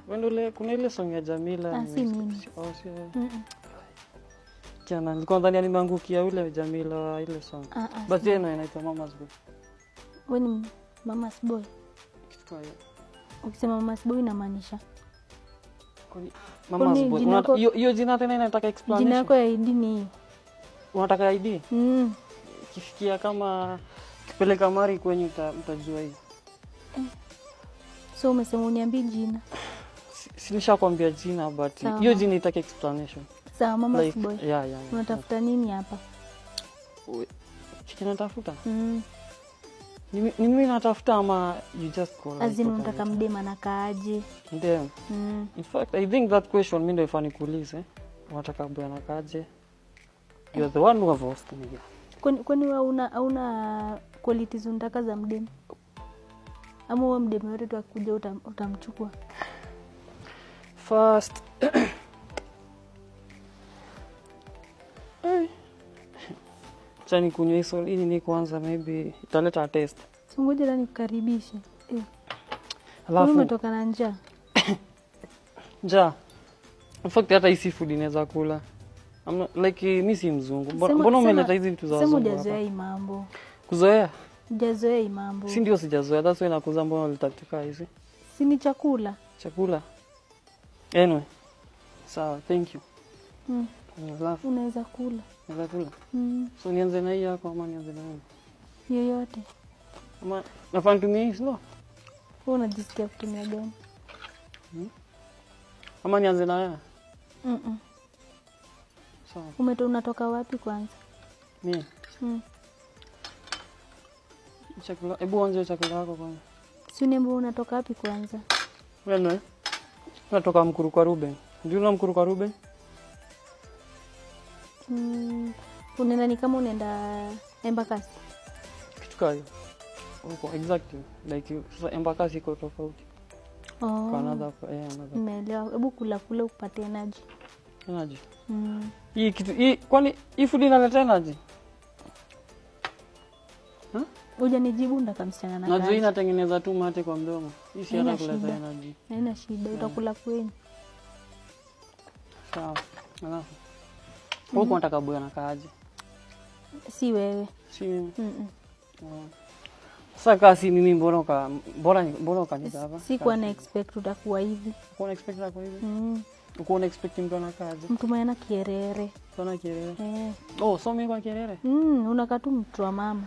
Wendole kuna ile song ya Jamila si mimi. Jana nilikuwa ndani nimeangukia ule Jamila wa ile song. But yeye inaitwa Mama's Boy. Wewe ni Mama's Boy. Kitu kwa hiyo. Ukisema Mama's Boy inamaanisha Mama's Boy. Hiyo jina tena inataka explanation. Jina yako ya ID ni hiyo. Unataka ID? Kifikia kama kipeleka mari kwenye utajua hiyo. So umesema uniambie jina. Si nishakwambia jina but hiyo jina itaka explanation. Sawa, Mama's Boy. Yeah. Unatafuta nini hapa? Kiki natafuta? Mimi natafuta ama you just call? Azini unataka mdema na kaaje? Mdema. In fact, I think that question mimi ndio ifani kuulize. Unataka bwana kaaje? You are the one who have asked me. Kwani wewe una qualities unataka za mdema? Ama wewe mdema yote tu akikuja utamchukua? First Chani kunywa hizo ili ni kwanza maybe italeta test. Ngoja na nikukaribishe. Alafu umetoka na njaa. Njaa. In fact hata hii food inaweza kula. Like mimi si mzungu. Mbona umeleta hizi vitu za wazungu? Sema hujazoea hii mambo. Kuzoea? Hujazoea hii mambo. Si ndio sijazoea. That's why nakuza mbona ulitatika hizi. Si ni chakula. Chakula. Anyway. Sawa, thank you. Alafu unaweza kula. Unaweza kula? So nianze na hii yako ama nianze na hii? Yoyote. Ama nafanya tumia hii sio? Wewe unajisikia kutumia gani? Ama nianze na haya? Sawa. Unatoka wapi kwanza? Mimi. Chakula, hebu anza chakula yako kwanza. Si uniambie unatoka wapi kwanza? Wewe natoka Mkuru kwa Ruben. Ndio na Mkuru kwa Ruben? Unaenda ni kama unaenda Embakasi. Kitu kama hiyo. Uko exactly like sasa Embakasi iko tofauti. Canada another. Nimeelewa. Hebu kula upate energy. Energy. Hii kitu hii kwani hii food inaleta energy? Hujanijibu ndakamsichana na. Najua inatengeneza tu mate kwa mdomo. Hii si hata kuleta energy. Haina shida, utakula kwenye. Sawa. Alafu wewe unataka bwana kaaje? Si wewe. Si mimi. Sasa kasi mimi mbona kanisa hapa? Sikuwa na expect utakuwa hivi. Uko na expect utakuwa hivi? Uko na expect mtu anakaje? Mtu mwana kierere. Sana kierere. So mimi kwa kierere? Unakaa tu mtu wa mama.